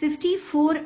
54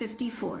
54।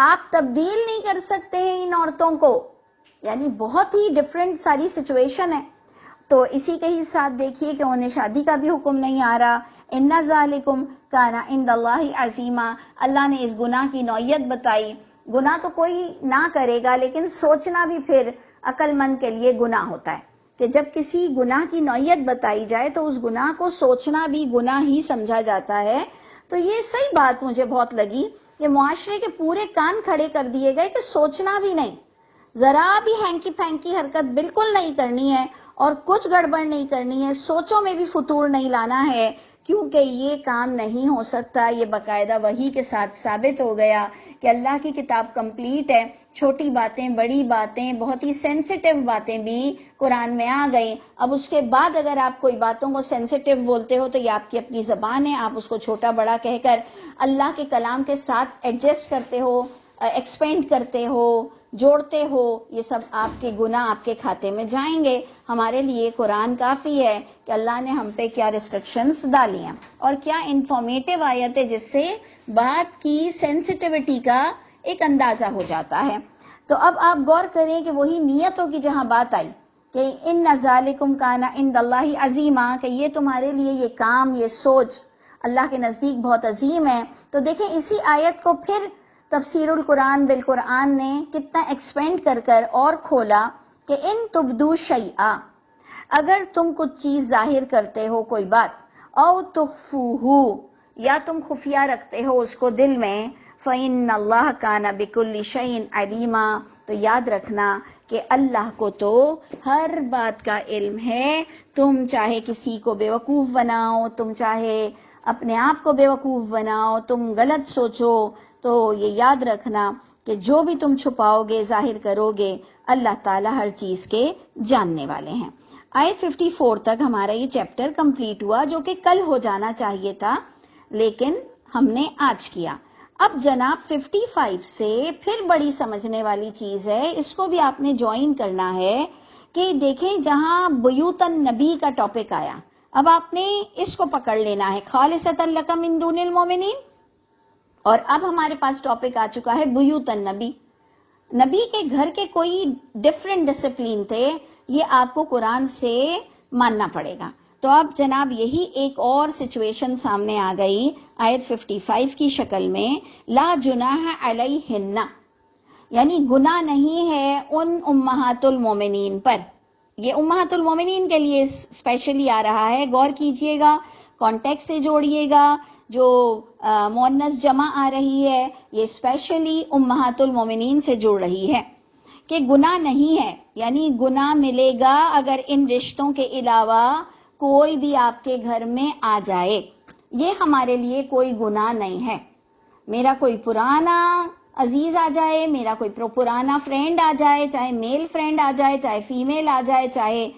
آپ تبدیل نہیں کر سکتے ہیں ان عورتوں کو، یعنی بہت ہی ڈفرینٹ ساری سچویشن ہے. تو اسی کے ہی ساتھ دیکھیے کہ انہیں شادی کا بھی حکم نہیں آ رہا. ان ذالکم کان عند اللہ عظیما، اللہ نے اس گناہ کی نوعیت بتائی. گناہ تو کوئی نہ کرے گا، لیکن سوچنا بھی پھر عقل مند کے لیے گناہ ہوتا ہے کہ جب کسی گناہ کی نوعیت بتائی جائے تو اس گناہ کو سوچنا بھی گناہ ہی سمجھا جاتا ہے. تو یہ صحیح بات مجھے بہت لگی کہ معاشرے کے پورے کان کھڑے کر دیے گئے کہ سوچنا بھی نہیں، ذرا بھی ہینکی پھینکی حرکت بالکل نہیں کرنی ہے اور کچھ گڑبڑ نہیں کرنی ہے، سوچوں میں بھی فطور نہیں لانا ہے، کیونکہ یہ کام نہیں ہو سکتا. یہ باقاعدہ وحی کے ساتھ ثابت ہو گیا کہ اللہ کی کتاب کمپلیٹ ہے. چھوٹی باتیں، بڑی باتیں، بہت ہی سینسیٹیو باتیں بھی قرآن میں آ گئی. اب اس کے بعد اگر آپ کوئی باتوں کو سینسیٹیو بولتے ہو تو یہ آپ کی اپنی زبان ہے، آپ اس کو چھوٹا بڑا کہہ کر اللہ کے کلام کے ساتھ ایڈجسٹ کرتے ہو، ایکسپینڈ کرتے ہو، جوڑتے ہو. یہ سب آپ کے گناہ آپ کے کھاتے میں جائیں گے. ہمارے لیے قرآن کافی ہے کہ اللہ نے ہم پہ کیا ریسٹرکشنز ڈالی ہیں اور کیا انفارمیٹیو آیت ہے جس سے بات کی سینسٹیوٹی کا ایک اندازہ ہو جاتا ہے. تو اب آپ غور کریں کہ وہی نیتوں کی جہاں بات آئی کہ ان ذالکم کان عند اللہ عظیما، کہ یہ تمہارے لیے یہ کام، یہ سوچ اللہ کے نزدیک بہت عظیم ہے. تو دیکھیں اسی آیت کو پھر تفسیر القرآن بالقرآن نے کتنا ایکسپینڈ کر کر اور کھولا کہ ان تبدو شیئا، اگر تم کچھ چیز ظاہر کرتے ہو، کوئی بات، او تخفوہ، یا تم خفیہ رکھتے ہو اس کو دل میں، فإن اللہ کان بکل شیء علیما، تو یاد رکھنا کہ اللہ کو تو ہر بات کا علم ہے. تم چاہے کسی کو بیوقوف بناؤ، تم چاہے اپنے آپ کو بیوقوف بناؤ، تم غلط سوچو، تو یہ یاد رکھنا کہ جو بھی تم چھپاؤ گے، ظاہر کرو گے، اللہ تعالیٰ ہر چیز کے جاننے والے ہیں. آیت 54 تک ہمارا یہ چیپٹر کمپلیٹ ہوا، جو کہ کل ہو جانا چاہیے تھا لیکن ہم نے آج کیا. اب جناب 55 سے پھر بڑی سمجھنے والی چیز ہے، اس کو بھی آپ نے جوائن کرنا ہے کہ دیکھیں جہاں بیوت النبی کا ٹاپک آیا، اب آپ نے اس کو پکڑ لینا ہے، خالصۃ لک من دون المومنین. اور اب ہمارے پاس ٹاپک آ چکا ہے بیوت النبی. نبی کے گھر کے کوئی ڈفرینٹ ڈسپلین تھے، یہ آپ کو قرآن سے ماننا پڑے گا. تو اب جناب یہی ایک اور سچویشن سامنے آ گئی آیت 55 کی شکل میں، لا جناح علیہن، یعنی گناہ نہیں ہے ان امہات المومنین پر. یہ امہات المومنین کے لیے اسپیشلی آ رہا ہے، غور کیجئے گا، کانٹیکٹ سے جوڑیے گا. جو مؤنث جمع آ رہی ہے یہ اسپیشلی امہات المومنین سے جڑ رہی ہے کہ گناہ نہیں ہے، یعنی گناہ ملے گا اگر ان رشتوں کے علاوہ کوئی بھی آپ کے گھر میں آ جائے. یہ ہمارے لیے کوئی گناہ نہیں ہے. میرا کوئی پرانا عزیز آ جائے، میرا کوئی پرانا فرینڈ آ جائے، چاہے میل فرینڈ آ جائے، چاہے فیمیل آ جائے، چاہے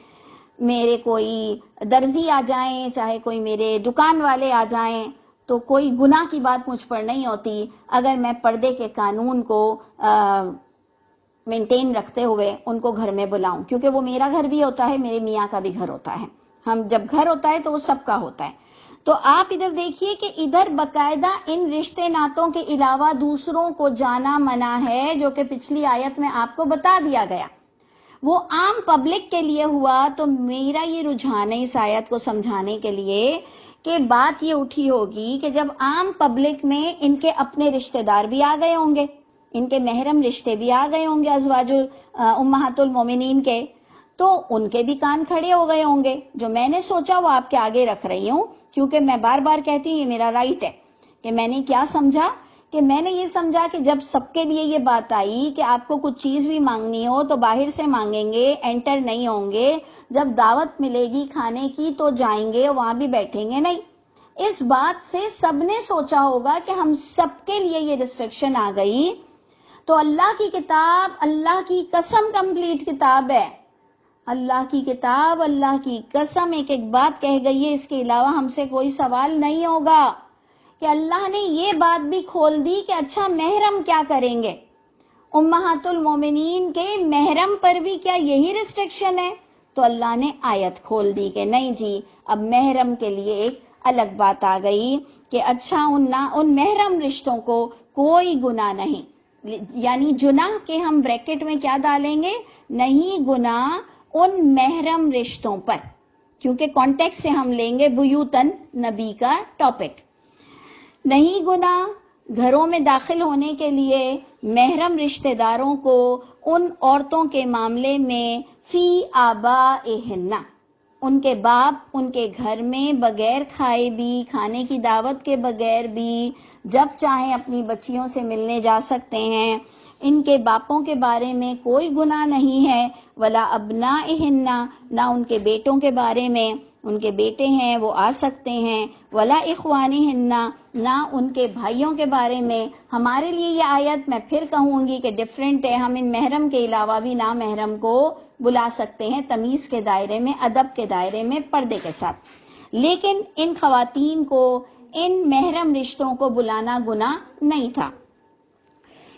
میرے کوئی درزی آ جائیں، چاہے کوئی میرے دکان والے آ جائیں، تو کوئی گناہ کی بات مجھ پر نہیں ہوتی اگر میں پردے کے قانون کو مینٹین رکھتے ہوئے ان کو گھر میں بلاؤں، کیونکہ وہ میرا گھر بھی ہوتا ہے، میرے میاں کا بھی گھر ہوتا ہے. ہم جب گھر ہوتا ہے تو وہ سب کا ہوتا ہے. تو آپ ادھر دیکھیے کہ ادھر باقاعدہ ان رشتے ناتوں کے علاوہ دوسروں کو جانا منع ہے، جو کہ پچھلی آیت میں آپ کو بتا دیا گیا. وہ عام پبلک کے لیے ہوا. تو میرا یہ رجحان ہے اس آیت کو سمجھانے کے لیے کہ بات یہ اٹھی ہوگی کہ جب عام پبلک میں ان کے اپنے رشتہ دار بھی آ گئے ہوں گے، ان کے محرم رشتے بھی آ گئے ہوں گے ازواج امہات المومنین کے، تو ان کے بھی کان کھڑے ہو گئے ہوں گے. جو میں نے سوچا وہ آپ کے آگے رکھ رہی ہوں، کیونکہ میں بار بار کہتی ہوں یہ میرا رائٹ ہے کہ میں نے کیا سمجھا، کہ میں نے یہ سمجھا کہ جب سب کے لیے یہ بات آئی کہ آپ کو کچھ چیز بھی مانگنی ہو تو باہر سے مانگیں گے، انٹر نہیں ہوں گے. جب دعوت ملے گی کھانے کی تو جائیں گے، وہاں بھی بیٹھیں گے نہیں. اس بات سے سب نے سوچا ہوگا کہ ہم سب کے لیے یہ ریسٹرکشن آ گئی. تو اللہ کی کتاب، اللہ کی قسم کمپلیٹ کتاب ہے. اللہ کی کتاب، اللہ کی قسم ایک ایک بات کہہ گئی ہے، اس کے علاوہ ہم سے کوئی سوال نہیں ہوگا. کہ اللہ نے یہ بات بھی کھول دی کہ اچھا محرم کیا کریں گے، امہات المومنین کے محرم پر بھی کیا یہی ریسٹرکشن ہے؟ تو اللہ نے آیت کھول دی کہ نہیں جی، اب محرم کے لیے ایک الگ بات آ گئی کہ اچھا ان محرم رشتوں کو کوئی گناہ نہیں. یعنی جناح کے ہم بریکٹ میں کیا ڈالیں گے؟ نہیں گناہ ان محرم رشتوں پر، کیونکہ کانٹیکس سے ہم لیں گے بیوتن نبی کا ٹاپک. نہیں گناہ گھروں میں داخل ہونے کے لیے محرم رشتہ داروں کو ان عورتوں کے معاملے میں فی آبائہن، ان کے باپ ان کے گھر میں بغیر کھائے بھی، کھانے کی دعوت کے بغیر بھی جب چاہیں اپنی بچیوں سے ملنے جا سکتے ہیں. ان کے باپوں کے بارے میں کوئی گناہ نہیں ہے. ولا ابنائہن، نہ ان کے بیٹوں کے بارے میں، ان کے بیٹے ہیں وہ آ سکتے ہیں. ولا اخوانہن، نہ ان کے بھائیوں کے بارے میں. ہمارے لیے یہ آیت میں پھر کہوں گی کہ ڈیفرنٹ ہے، ہم ان محرم کے علاوہ بھی نامحرم کو بلا سکتے ہیں تمیز کے دائرے میں، ادب کے دائرے میں، پردے کے ساتھ. لیکن ان خواتین کو ان محرم رشتوں کو بلانا گناہ نہیں تھا.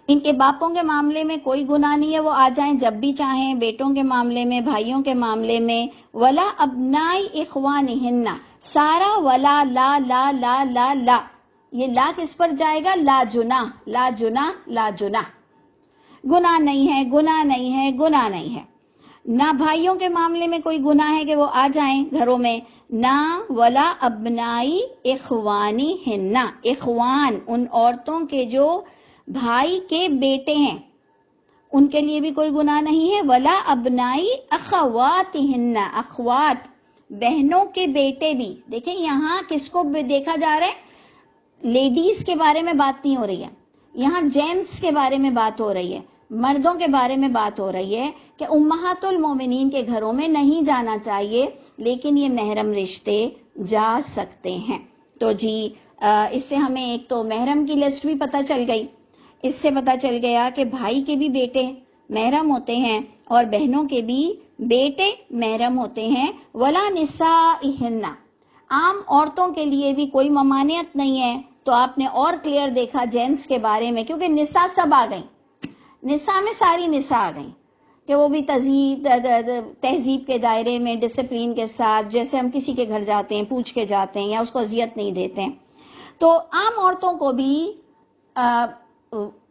ان کے باپوں کے معاملے میں کوئی گناہ نہیں ہے، وہ آ جائیں جب بھی چاہیں، بیٹوں کے معاملے میں، بھائیوں کے معاملے میں. ولا ابنائی اخوانہن، سارا ولا لا لا لا لا لا، یہ لا کس پر جائے گا؟ لا جناح، لا جناح، لا جناح. گناہ نہیں ہے، گناہ نہیں ہے، گناہ نہیں ہے. نہ بھائیوں کے معاملے میں کوئی گناہ ہے کہ وہ آ جائیں گھروں میں، نہ ولا ابنائی اخوانہن، اخوان ان عورتوں کے جو بھائی کے بیٹے ہیں ان کے لیے بھی کوئی گناہ نہیں ہے. ولا ابنائی اخواتہن، اخوات بہنوں کے بیٹے بھی. دیکھیں یہاں کس کو دیکھا جا رہا ہے؟ لیڈیز کے بارے میں بات نہیں ہو رہی ہے یہاں، جینٹس کے بارے میں بات ہو رہی ہے، مردوں کے بارے میں بات ہو رہی ہے کہ امہات المومنین کے گھروں میں نہیں جانا چاہیے، لیکن یہ محرم رشتے جا سکتے ہیں. تو جی اس سے ہمیں ایک تو محرم کی لسٹ بھی پتہ چل گئی، اس سے پتہ چل گیا کہ بھائی کے بھی بیٹے محرم ہوتے ہیں اور بہنوں کے بھی بیٹے محرم ہوتے ہیں. ولا نسائہن، عام عورتوں کے لیے بھی کوئی ممانعت نہیں ہے. تو آپ نے اور کلیئر دیکھا جینٹس کے بارے میں، کیونکہ نساء سب آ گئیں، نساء میں ساری نساء آ گئیں کہ وہ بھی تہذیب کے دائرے میں ڈسپلین کے ساتھ، جیسے ہم کسی کے گھر جاتے ہیں پوچھ کے جاتے ہیں یا اس کو اذیت نہیں دیتے ہیں. تو عام عورتوں کو بھی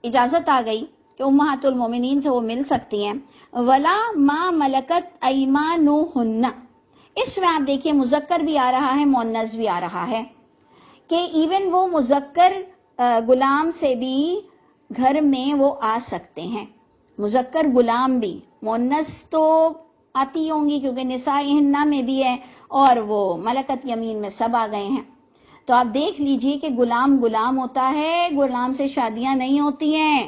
اجازت آ گئی کہ امہات المومنین سے وہ مل سکتی ہیں. ولا ما ملکت ایمانہن، اس میں آپ دیکھیے مذکر بھی آ رہا ہے، مؤنث بھی آ رہا ہے، کہ ایون وہ مذکر غلام سے بھی گھر میں وہ آ سکتے ہیں. مذکر غلام بھی، مؤنث تو آتی ہوں گی کیونکہ نسائہن میں بھی ہے، اور وہ ملکت یمین میں سب آ گئے ہیں. تو آپ دیکھ لیجئے کہ غلام غلام ہوتا ہے، غلام سے شادیاں نہیں ہوتی ہیں،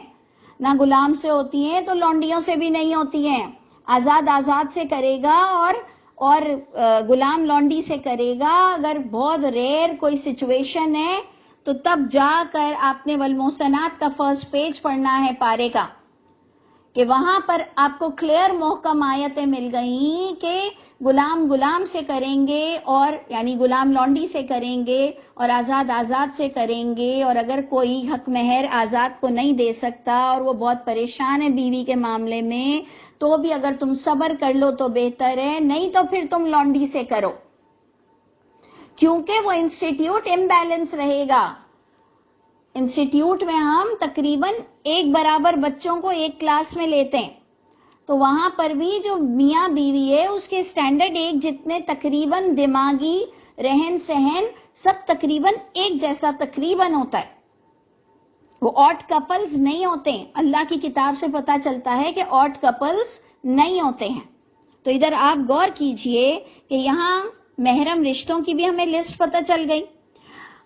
نہ غلام سے ہوتی ہیں تو لونڈیوں سے بھی نہیں ہوتی ہیں. آزاد آزاد سے کرے گا اور غلام لونڈی سے کرے گا. اگر بہت ریئر کوئی سچویشن ہے تو تب جا کر آپ نے والمحصنات کا فرسٹ پیج پڑھنا ہے پارے کا، کہ وہاں پر آپ کو کلیئر محکم آیتیں مل گئیں کہ غلام غلام سے کریں گے، اور یعنی غلام لونڈی سے کریں گے اور آزاد آزاد سے کریں گے. اور اگر کوئی حق مہر آزاد کو نہیں دے سکتا اور وہ بہت پریشان ہے بیوی کے معاملے میں، تو بھی اگر تم صبر کر لو تو بہتر ہے، نہیں تو پھر تم لونڈی سے کرو، کیونکہ وہ انسٹیٹیوٹ امبیلنس رہے گا. انسٹیٹیوٹ میں ہم تقریباً ایک برابر بچوں کو ایک کلاس میں لیتے ہیں، تو وہاں پر بھی جو میاں بیوی ہے اس کے سٹینڈرڈ ایک جتنے، تقریباً دماغی رہن سہن سب تقریباً ایک جیسا تقریباً ہوتا ہے. وہ آڈ کپلز نہیں ہوتے ہیں، اللہ کی کتاب سے پتہ چلتا ہے کہ آڈ کپلز نہیں ہوتے ہیں. تو ادھر آپ غور کیجئے کہ یہاں محرم رشتوں کی بھی ہمیں لسٹ پتہ چل گئی،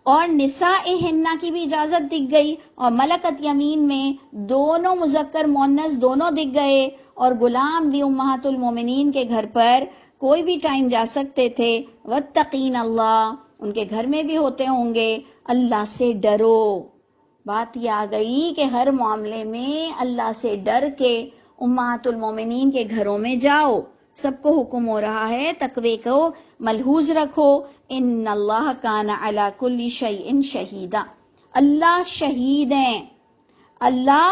اور نسائہن کی بھی اجازت دکھ گئی، اور ملکت یمین میں دونوں مذکر مؤنث دونوں دکھ گئے، اور غلام بھی امہات المومنین کے گھر پر کوئی بھی ٹائم جا سکتے تھے. واتقین اللہ، ان کے گھر میں بھی ہوتے ہوں گے. اللہ سے ڈرو، بات یہ آ گئی کہ ہر معاملے میں اللہ سے ڈر کے امہات المومنین کے گھروں میں جاؤ. سب کو حکم ہو رہا ہے تقوی کو ملحوظ رکھو. ان اللہ کان علی کل شیء شہیدا، اللہ شہید ہیں، اللہ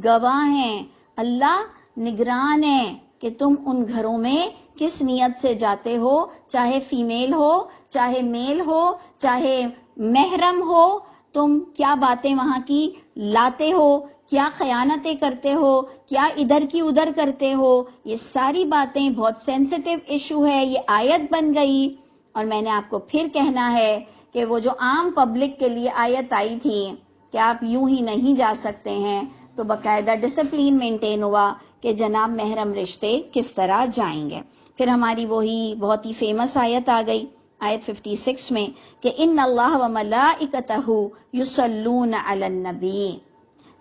گواہ ہیں، اللہ نگران ہیں کہ تم ان گھروں میں کس نیت سے جاتے ہو، چاہے فیمیل ہو، چاہے میل ہو، چاہے محرم ہو، تم کیا باتیں وہاں کی لاتے ہو، کیا خیانتیں کرتے ہو، کیا ادھر کی ادھر کرتے ہو، یہ ساری باتیں بہت سینسٹیو ایشو ہے، یہ آیت بن گئی۔ اور میں نے آپ کو پھر کہنا ہے کہ وہ جو عام پبلک کے لیے آیت آئی تھی کہ آپ یوں ہی نہیں جا سکتے ہیں، تو باقاعدہ ڈسپلین مینٹین ہوا کہ جناب محرم رشتے کس طرح جائیں گے۔ پھر ہماری وہی بہت ہی فیمس آیت آ گئی، آیت 56 میں کہ ان اللہ و ملائکتہ یصلون علی النبی،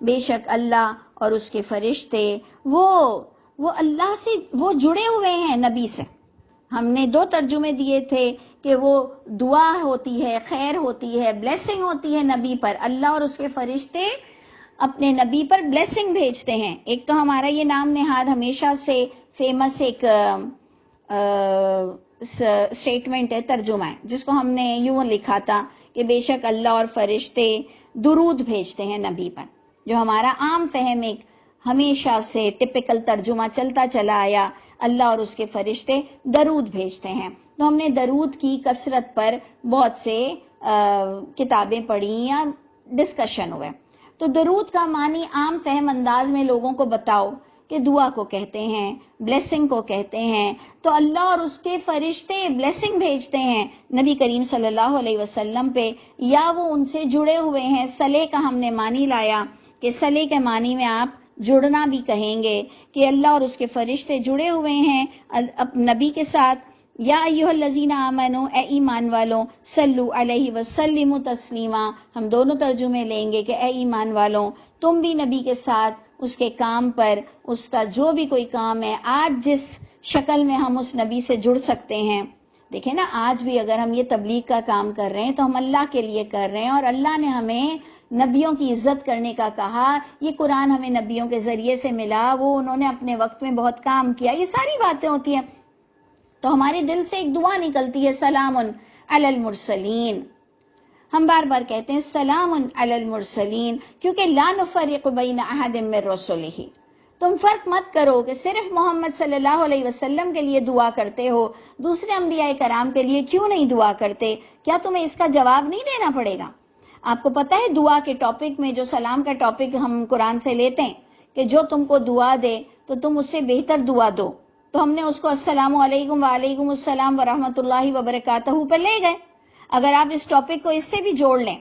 بے شک اللہ اور اس کے فرشتے وہ اللہ سے وہ جڑے ہوئے ہیں نبی سے۔ ہم نے 2 ترجمے دیے تھے کہ وہ دعا ہوتی ہے، خیر ہوتی ہے، بلیسنگ ہوتی ہے نبی پر، اللہ اور اس کے فرشتے اپنے نبی پر بلیسنگ بھیجتے ہیں۔ ایک تو ہمارا یہ نام نہاد ہمیشہ سے فیمس ایک اسٹیٹمنٹ ہے، ترجمہ ہے، جس کو ہم نے یوں لکھا تھا کہ بے شک اللہ اور فرشتے درود بھیجتے ہیں نبی پر، جو ہمارا عام فہم ایک ہمیشہ سے ٹپیکل ترجمہ چلتا چلا آیا، اللہ اور اس کے فرشتے درود بھیجتے ہیں۔ تو ہم نے درود کی کثرت پر بہت سے کتابیں پڑھی یا ڈسکشن ہوئے۔ تو درود کا معنی عام فہم انداز میں لوگوں کو بتاؤ کہ دعا کو کہتے ہیں، بلیسنگ کو کہتے ہیں۔ تو اللہ اور اس کے فرشتے بلیسنگ بھیجتے ہیں نبی کریم صلی اللہ علیہ وسلم پہ، یا وہ ان سے جڑے ہوئے ہیں۔ صلح کا ہم نے معنی لایا کہ صلح کے معنی میں آپ جڑنا بھی کہیں گے کہ اللہ اور اس کے فرشتے جڑے ہوئے ہیں نبی کے ساتھ۔ یا ایھا الذین آمنو، اے ایمان والوں، صلو علیہ وسلموا تسلیما، ہم دونوں ترجمے لیں گے کہ اے ایمان والوں تم بھی نبی کے ساتھ اس کے کام پر، اس کا جو بھی کوئی کام ہے، آج جس شکل میں ہم اس نبی سے جڑ سکتے ہیں۔ دیکھیں نا، آج بھی اگر ہم یہ تبلیغ کا کام کر رہے ہیں تو ہم اللہ کے لیے کر رہے ہیں، اور اللہ نے ہمیں نبیوں کی عزت کرنے کا کہا۔ یہ قرآن ہمیں نبیوں کے ذریعے سے ملا، وہ انہوں نے اپنے وقت میں بہت کام کیا، یہ ساری باتیں ہوتی ہیں۔ تو ہمارے دل سے ایک دعا نکلتی ہے، سلام علی المرسلین۔ ہم بار بار کہتے ہیں سلام علی المرسلین، کیونکہ لا نفرق بین احد من رسلہ۔ تم فرق مت کرو کہ صرف محمد صلی اللہ علیہ وسلم کے لیے دعا کرتے ہو، دوسرے انبیاء کرام کے لیے کیوں نہیں دعا کرتے؟ کیا تمہیں اس کا جواب نہیں دینا پڑے گا؟ آپ کو پتہ ہے دعا کے ٹاپک میں جو سلام کا ٹاپک ہم قرآن سے لیتے ہیں کہ جو تم کو دعا دے تو تم اس سے بہتر دعا دو، تو ہم نے اس کو السلام علیکم وعلیکم السلام ورحمۃ اللہ وبرکاتہ پر لے گئے۔ اگر آپ اس ٹاپک کو اس سے بھی جوڑ لیں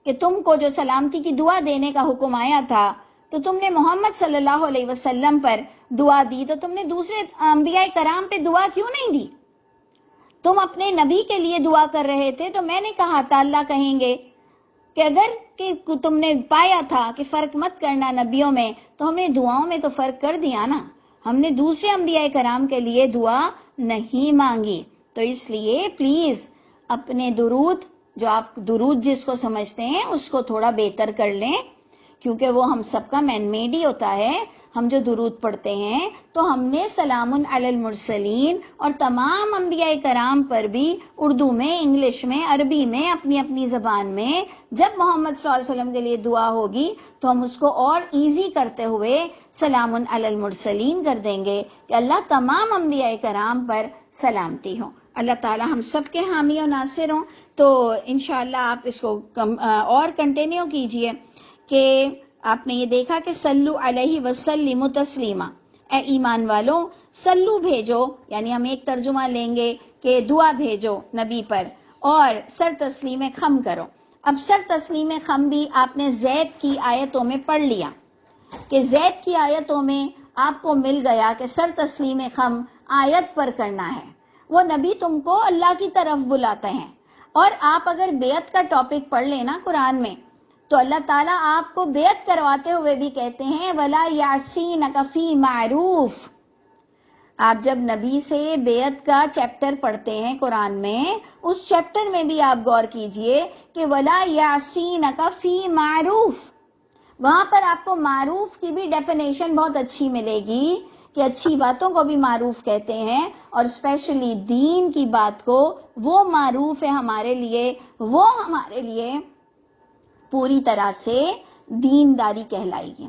کہ تم کو جو سلامتی کی دعا دینے کا حکم آیا تھا تو تم نے محمد صلی اللہ علیہ وسلم پر دعا دی، تو تم نے دوسرے انبیاء کرام پہ دعا کیوں نہیں دی؟ تم اپنے نبی کے لیے دعا کر رہے تھے، تو میں نے کہا تھا اللہ کہیں گے کہ اگر کہ تم نے پایا تھا کہ فرق مت کرنا نبیوں میں، تو ہم نے دعاؤں میں تو فرق کر دیا نا، ہم نے دوسرے انبیاء کرام کے لیے دعا نہیں مانگی۔ تو اس لیے پلیز اپنے درود، جو آپ درود جس کو سمجھتے ہیں اس کو تھوڑا بہتر کر لیں، کیونکہ وہ ہم سب کا مین میڈ ہی ہوتا ہے۔ ہم جو درود پڑھتے ہیں تو ہم نے سلام علی المرسلین اور تمام انبیاء کرام پر بھی اردو میں، انگلش میں، عربی میں، اپنی اپنی زبان میں جب محمد صلی اللہ علیہ وسلم کے لیے دعا ہوگی تو ہم اس کو اور ایزی کرتے ہوئے سلام علی المرسلین کر دیں گے کہ اللہ تمام انبیاء کرام پر سلامتی ہو۔ اللہ تعالی ہم سب کے حامی و ناصر ہوں۔ تو انشاءاللہ آپ اس کو اور کنٹینیو کیجئے کہ آپ نے یہ دیکھا کہ صلو علیہ وسلم تسلیما، اے ایمان والوں صلو بھیجو، یعنی ہم ایک ترجمہ لیں گے کہ دعا بھیجو نبی پر، اور سر تسلیم خم کرو۔ اب سر تسلیم خم بھی آپ نے زید کی آیتوں میں پڑھ لیا کہ زید کی آیتوں میں آپ کو مل گیا کہ سر تسلیم خم آیت پر کرنا ہے، وہ نبی تم کو اللہ کی طرف بلاتے ہیں۔ اور آپ اگر بیعت کا ٹاپک پڑھ لیں نا قرآن میں، تو اللہ تعالیٰ آپ کو بیعت کرواتے ہوئے بھی کہتے ہیں وَلَا يَعْصِينَكَ فِي مَعْرُوفٍ۔ آپ جب نبی سے بیعت کا چیپٹر پڑھتے ہیں قرآن میں، اس چیپٹر میں بھی آپ غور کیجئے کہ وَلَا يَعْصِينَكَ فِي مَعْرُوفٍ، وہاں پر آپ کو معروف کی بھی ڈیفینیشن بہت اچھی ملے گی کہ اچھی باتوں کو بھی معروف کہتے ہیں، اور اسپیشلی دین کی بات کو وہ معروف ہے ہمارے لیے، وہ ہمارے لیے پوری طرح سے دینداری کہلائے گی۔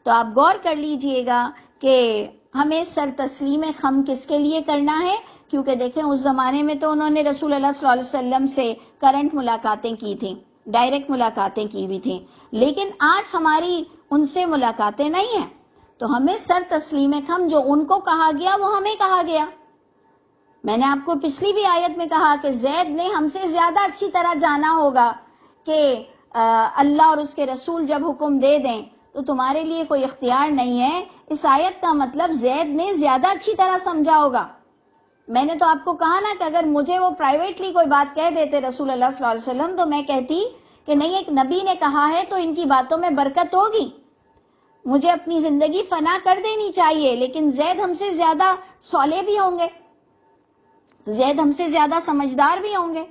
تو آپ غور کر لیجئے گا کہ ہمیں سر تسلیم خم کس کے لیے کرنا ہے، کیونکہ دیکھیں اس زمانے میں تو انہوں نے رسول اللہ صلی اللہ علیہ وسلم سے کرنٹ ملاقاتیں کی تھیں، ڈائریکٹ ملاقاتیں کی بھی تھیں، لیکن آج ہماری ان سے ملاقاتیں نہیں ہیں. تو ہمیں سر تسلیم خم جو ان کو کہا گیا وہ ہمیں کہا گیا. میں نے آپ کو پچھلی بھی آیت میں کہا کہ زید نے ہم سے زیادہ اچھی طرح جانا ہوگا کہ اللہ اور اس کے رسول جب حکم دے دیں تو تمہارے لیے کوئی اختیار نہیں ہے. اس آیت کا مطلب زید نے زیادہ اچھی طرح سمجھا ہوگا. میں نے تو آپ کو کہا نا کہ اگر مجھے وہ پرائیویٹلی کوئی بات کہہ دیتے رسول اللہ صلی اللہ علیہ وسلم تو میں کہتی کہ نہیں، ایک نبی نے کہا ہے تو ان کی باتوں میں برکت ہوگی، مجھے اپنی زندگی فنا کر دینی چاہیے. لیکن زید ہم سے زیادہ صالح بھی ہوں گے، زید ہم سے زیادہ سمجھدار بھی ہوں گے.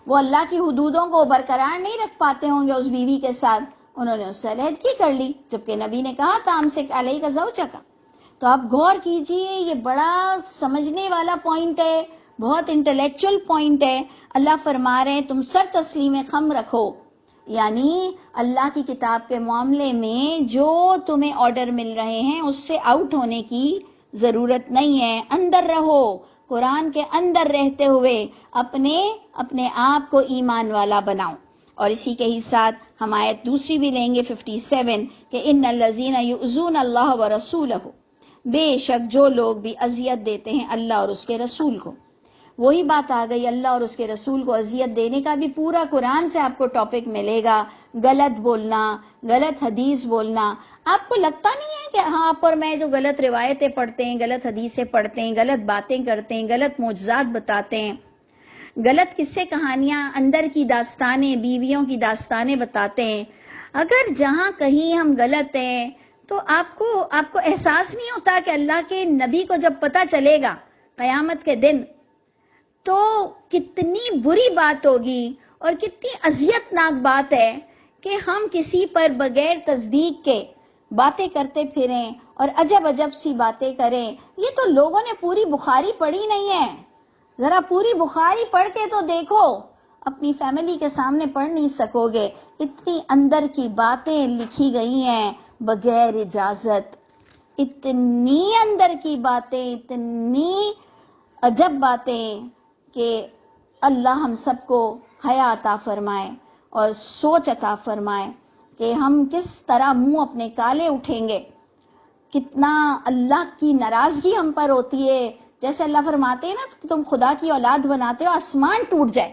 وہ اللہ کی حدودوں کو برقرار نہیں رکھ پاتے ہوں گے اس بیوی کے ساتھ. انہوں نے اس سے علیحدگی کر لی جبکہ نبی نے کہا تھا امسک علیک زوجک. تو آپ غور کیجئے، یہ بڑا سمجھنے والا پوائنٹ ہے، بہت انٹلیکچوئل پوائنٹ ہے. اللہ فرما رہے ہیں تم سر تسلیم خم رکھو، یعنی اللہ کی کتاب کے معاملے میں جو تمہیں آرڈر مل رہے ہیں اس سے آؤٹ ہونے کی ضرورت نہیں ہے. اندر رہو، قرآن کے اندر رہتے ہوئے اپنے آپ کو ایمان والا بناؤ. اور اسی کے ہی ساتھ ہم آیت دوسری بھی لیں گے 57 کہ ان الذین یؤذون اللہ ورسولہ، بے شک جو لوگ بھی اذیت دیتے ہیں اللہ اور اس کے رسول کو. وہی بات آ گئی، اللہ اور اس کے رسول کو اذیت دینے کا بھی پورا قرآن سے آپ کو ٹاپک ملے گا. غلط بولنا، غلط حدیث بولنا. آپ کو لگتا نہیں ہے کہ ہاں آپ اور میں جو غلط روایتیں پڑھتے ہیں، غلط حدیثیں پڑھتے ہیں، غلط باتیں کرتے ہیں، غلط معجزات بتاتے ہیں، غلط قصے کہانیاں، اندر کی داستانیں، بیویوں کی داستانیں بتاتے ہیں، اگر جہاں کہیں ہم غلط ہیں تو آپ کو احساس نہیں ہوتا کہ اللہ کے نبی کو جب پتہ چلے گا قیامت کے دن تو کتنی بری بات ہوگی اور کتنی اذیت ناک بات ہے کہ ہم کسی پر بغیر تصدیق کے باتیں کرتے پھریں اور عجب عجب سی باتیں کریں. یہ تو لوگوں نے پوری بخاری پڑھی نہیں ہے. ذرا پوری بخاری پڑھ کے تو دیکھو، اپنی فیملی کے سامنے پڑھ نہیں سکو گے. اتنی اندر کی باتیں لکھی گئی ہیں بغیر اجازت، اتنی اندر کی باتیں، اتنی عجب باتیں کہ اللہ ہم سب کو حیا عطا فرمائے اور سوچ عطا فرمائے کہ ہم کس طرح منہ اپنے کالے اٹھیں گے. کتنا اللہ کی ناراضگی ہم پر ہوتی ہے. جیسے اللہ فرماتے ہیں نا کہ تم خدا کی اولاد بناتے ہو آسمان ٹوٹ جائے،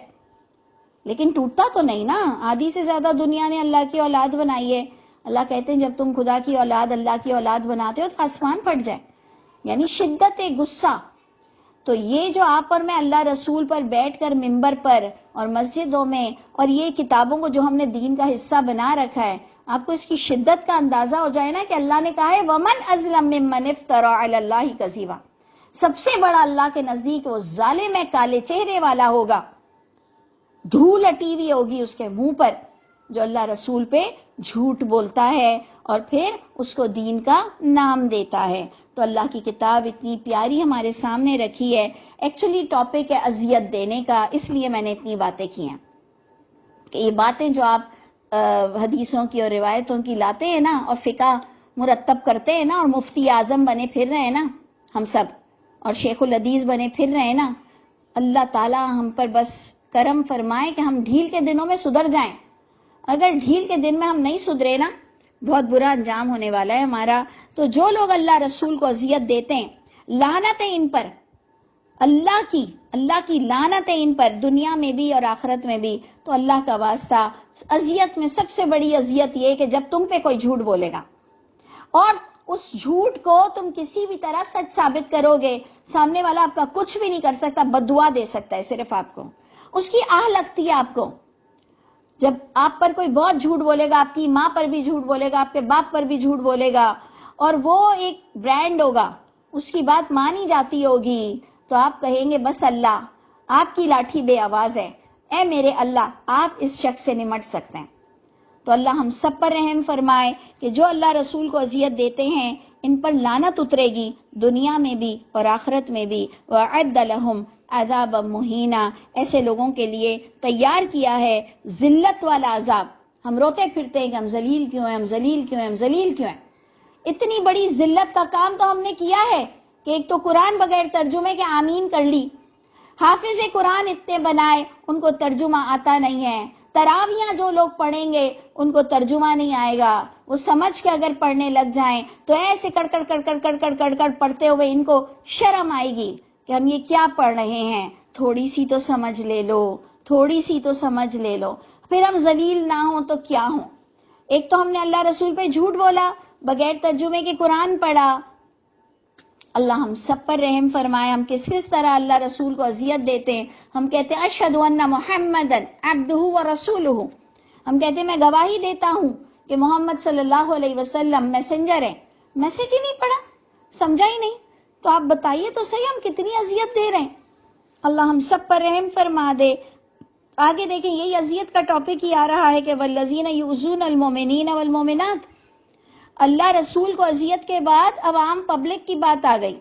لیکن ٹوٹتا تو نہیں نا. آدھی سے زیادہ دنیا نے اللہ کی اولاد بنائی ہے. اللہ کہتے ہیں جب تم خدا کی اولاد، اللہ کی اولاد بناتے ہو تو آسمان پھٹ جائے، یعنی شدت غصہ. تو یہ جو آپ اور میں اللہ رسول پر بیٹھ کر ممبر پر اور مسجدوں میں اور یہ کتابوں کو جو ہم نے دین کا حصہ بنا رکھا ہے، آپ کو اس کی شدت کا اندازہ ہو جائے نا کہ اللہ نے کہا ہے وَمَنْ أَظْلَمْ مِمَّنِ افْتَرَىٰ عَلَى اللَّهِ كَذِبًا. سب سے بڑا اللہ کے نزدیک وہ ظالم ہے، کالے چہرے والا ہوگا، دھول اٹی ہوئی ہوگی اس کے منہ پر، جو اللہ رسول پہ جھوٹ بولتا ہے اور پھر اس کو دین کا نام دیتا ہے. تو اللہ کی کتاب اتنی پیاری ہمارے سامنے رکھی ہے. ایکچولی ٹاپک ہے اذیت دینے کا، اس لیے میں نے اتنی باتیں کی ہیں کہ یہ باتیں جو آپ حدیثوں کی اور روایتوں کی لاتے ہیں نا اور فقہ مرتب کرتے ہیں نا اور مفتی اعظم بنے پھر رہے ہیں نا ہم سب، اور شیخ الحدیث بنے پھر رہے ہیں نا، اللہ تعالی ہم پر بس کرم فرمائے کہ ہم ڈھیل کے دنوں میں سدھر جائیں. اگر ڈھیل کے دن میں ہم نہیں سدھرے نا بہت برا انجام ہونے والا ہے ہمارا. تو جو لوگ اللہ رسول کو اذیت دیتے ہیں، لعنت ہے ان پر، اللہ کی لعنت ہے ان پر دنیا میں بھی اور آخرت میں بھی. تو اللہ کا واسطہ، اذیت میں سب سے بڑی اذیت یہ کہ جب تم پہ کوئی جھوٹ بولے گا اور اس جھوٹ کو تم کسی بھی طرح سچ ثابت کرو گے، سامنے والا آپ کا کچھ بھی نہیں کر سکتا، بددعا دے سکتا ہے صرف آپ کو. اس کی آہ لگتی ہے آپ کو جب آپ پر کوئی بہت جھوٹ بولے گا، آپ کی ماں پر بھی جھوٹ بولے گا، آپ کے باپ پر بھی جھوٹ بولے گا اور وہ ایک برانڈ ہوگا، اس کی بات مانی جاتی ہوگی، تو آپ کہیں گے بس اللہ آپ کی لاٹھی بے آواز ہے، اے میرے اللہ آپ اس شخص سے نمٹ سکتے ہیں. تو اللہ ہم سب پر رحم فرمائے کہ جو اللہ رسول کو اذیت دیتے ہیں ان پر لعنت اترے گی دنیا میں بھی اور آخرت میں بھی. وَأَعَدَّ لَهُمْ عَذَابًا مُهِينًا، ایسے لوگوں کے لیے تیار کیا ہے ذلت والا عذاب. ہم روتے پھرتے ہیں کہ ہم ذلیل کیوں ہیں، ہم ذلیل کیوں ہیں، ہم ذلیل کیوں ہیں. اتنی بڑی ذلت کا کام تو ہم نے کیا ہے کہ ایک تو قرآن بغیر ترجمے کے آمین کر لی، حافظ قرآن اتنے بنائے ان کو ترجمہ آتا نہیں ہے، تراویحاں جو لوگ پڑھیں گے ان کو ترجمہ نہیں آئے گا، وہ سمجھ کے اگر پڑھنے لگ جائیں تو ایسے کڑ کڑ پڑھتے ہوئے ان کو شرم آئے گی کہ ہم یہ کیا پڑھ رہے ہیں، تھوڑی سی تو سمجھ لے لو، تھوڑی سی تو سمجھ لے لو، پھر ہم ذلیل نہ ہوں تو کیا ہوں۔ ایک تو ہم نے اللہ رسول پہ جھوٹ بولا، بغیر ترجمے کے قرآن پڑھا۔ اللہ ہم سب پر رحم فرمائے، ہم کس طرح اللہ رسول کو اذیت دیتے ہیں۔ ہم کہتے ہیں اشہد ان محمدًا عبدہ ورسولہ، ہم کہتے ہیں میں گواہی دیتا ہوں کہ محمد صلی اللہ علیہ وسلم میسنجر ہے، میسج ہی نہیں پڑھا، سمجھا ہی نہیں، تو آپ بتائیے تو صحیح ہم کتنی اذیت دے رہے ہیں۔ اللہ ہم سب پر رحم فرما دے۔ آگے دیکھیں یہی اذیت کا ٹاپک ہی آ رہا ہے کہ والذین یؤذون المؤمنین والمؤمنات، اللہ رسول کو اذیت کے بعد عوام پبلک کی بات آ گئی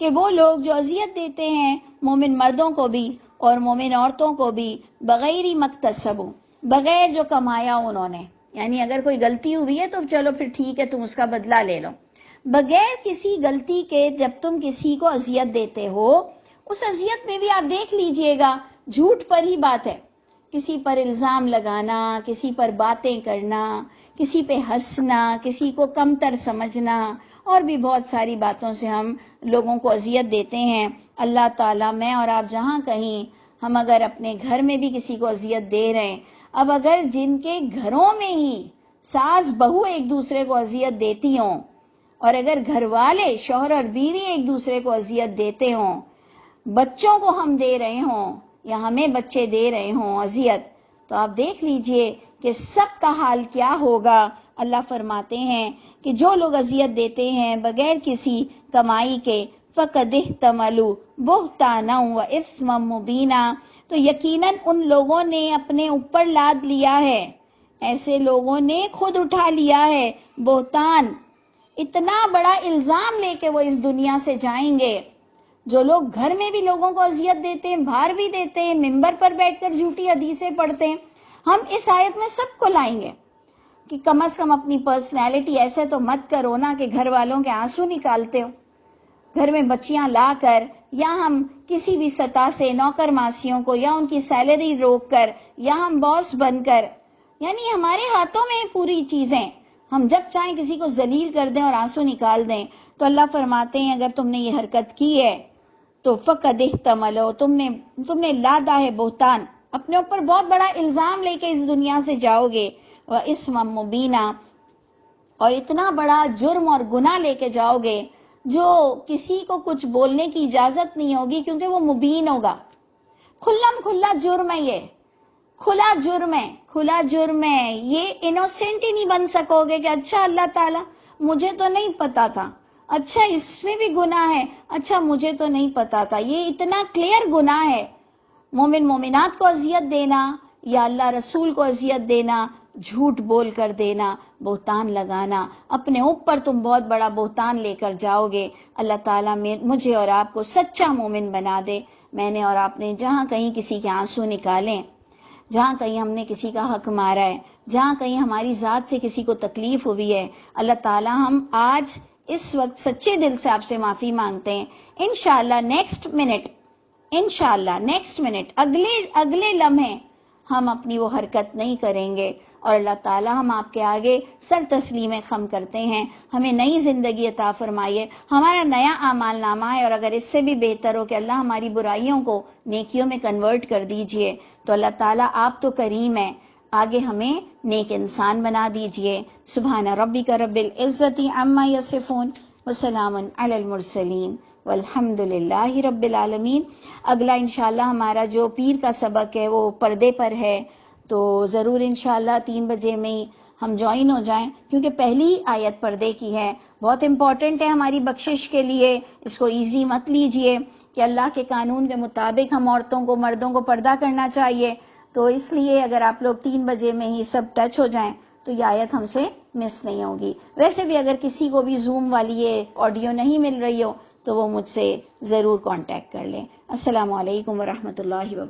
کہ وہ لوگ جو اذیت دیتے ہیں مومن مردوں کو بھی اور مومن عورتوں کو بھی بغیر مکتسب، بغیر جو کمایا انہوں نے، یعنی اگر کوئی غلطی ہوئی ہے تو چلو پھر ٹھیک ہے تم اس کا بدلہ لے لو، بغیر کسی غلطی کے جب تم کسی کو اذیت دیتے ہو، اس اذیت میں بھی آپ دیکھ لیجئے گا جھوٹ پر ہی بات ہے، کسی پر الزام لگانا، کسی پر باتیں کرنا، کسی پہ ہنسنا، کسی کو کمتر سمجھنا، اور بھی بہت ساری باتوں سے ہم لوگوں کو اذیت دیتے ہیں۔ اللہ تعالیٰ میں اور آپ جہاں کہیں ہم اگر اپنے گھر میں بھی کسی کو اذیت دے رہے ہیں، اب اگر جن کے گھروں میں ہی ساس بہو ایک دوسرے کو اذیت دیتی ہوں، اور اگر گھر والے شوہر اور بیوی ایک دوسرے کو اذیت دیتے ہوں، بچوں کو ہم دے رہے ہوں یا ہمیں بچے دے رہے ہوں اذیت، تو آپ دیکھ لیجئے کہ سب کا حال کیا ہوگا۔ اللہ فرماتے ہیں کہ جو لوگ اذیت دیتے ہیں بغیر کسی کمائی کے فَقَدِ احْتَمَلُوا بُهْتَانًا وَإِثْمًا مُبِينًا، تو یقیناً ان لوگوں نے اپنے اوپر لاد لیا ہے، ایسے لوگوں نے خود اٹھا لیا ہے بہتان، اتنا بڑا الزام لے کے وہ اس دنیا سے جائیں گے۔ جو لوگ گھر میں بھی لوگوں کو اذیت دیتے ہیں، باہر بھی دیتے ہیں، ممبر پر بیٹھ کر جھوٹی حدیثیں پڑھتے ہیں، ہم اس آیت میں سب کو لائیں گے کہ کم از کم اپنی پرسنالٹی ایسے تو مت کرو نا کہ گھر والوں کے آنسو نکالتے ہو، گھر میں بچیاں لا کر یا ہم کسی بھی سطح سے نوکر ماسیوں کو یا ان کی سیلری روک کر یا ہم باس بن کر، یعنی ہمارے ہاتھوں میں پوری چیزیں، ہم جب چاہیں کسی کو ذلیل کر دیں اور آنسو نکال دیں۔ تو اللہ فرماتے ہیں اگر تم نے یہ حرکت کی ہے تو فَقَدِ احْتَمَلُوا، تم نے لادا ہے بہتان، اپنے اوپر بہت بڑا الزام لے کے اس دنیا سے جاؤ گے، وَإِثْمًا مُبِينًا، اور اتنا بڑا جرم اور گناہ لے کے جاؤ گے جو کسی کو کچھ بولنے کی اجازت نہیں ہوگی، کیونکہ وہ مبین ہوگا، کھلم کھلا جرم ہے، یہ کھلا جرم ہے، کھلا جرم ہے، یہ انوسینٹ ہی نہیں بن سکو گے کہ اچھا اللہ تعالیٰ مجھے تو نہیں پتا تھا، اچھا اس میں بھی گناہ ہے، اچھا مجھے تو نہیں پتا تھا، یہ اتنا کلیئر گناہ ہے۔ مومن مومنات کو اذیت دینا یا اللہ رسول کو اذیت دینا، جھوٹ بول کر دینا، بہتان لگانا، اپنے اوپر تم بہت بڑا بہتان لے کر جاؤ گے۔ اللہ تعالیٰ مجھے اور آپ کو سچا مومن بنا دے۔ میں نے اور آپ نے جہاں کہیں کسی کے آنسو نکالیں، جہاں کہیں ہم نے کسی کا حق مارا ہے، جہاں کہیں ہماری ذات سے کسی کو تکلیف ہوئی ہے، اللہ تعالیٰ ہم آج اس وقت سچے دل سے آپ سے معافی مانگتے ہیں۔ انشاءاللہ نیکسٹ منٹ اگلے لمحے ہم اپنی وہ حرکت نہیں کریں گے، اور اللہ تعالیٰ ہم آپ کے آگے سر تسلیم خم کرتے ہیں، ہمیں نئی زندگی عطا فرمائیے، ہمارا نیا اعمال نامہ ہے، اور اگر اس سے بھی بہتر ہو کہ اللہ ہماری برائیوں کو نیکیوں میں کنورٹ کر دیجئے، تو اللہ تعالیٰ آپ تو کریم ہیں، آگے ہمیں نیک انسان بنا دیجئے۔ سبحان ربک رب العزت عما یصفون وسلام علی المرسلین والحمد للہ رب العالمین۔ اگلا انشاءاللہ ہمارا جو پیر کا سبق ہے وہ پردے پر ہے، تو ضرور انشاءاللہ 3 بجے میں ہی ہم جوائن ہو جائیں، کیونکہ پہلی آیت پردے کی ہے، بہت امپورٹنٹ ہے ہماری بخشش کے لیے، اس کو ایزی مت لیجئے کہ اللہ کے قانون کے مطابق ہم عورتوں کو مردوں کو پردہ کرنا چاہیے، تو اس لیے اگر آپ لوگ 3 بجے میں ہی سب ٹچ ہو جائیں تو یہ آیت ہم سے مس نہیں ہوگی۔ ویسے بھی اگر کسی کو بھی زوم والی یہ آڈیو نہیں مل رہی ہو تو وہ مجھ سے ضرور کانٹیکٹ کر لیں۔ السلام علیکم ورحمۃ اللہ وبرکاتہ۔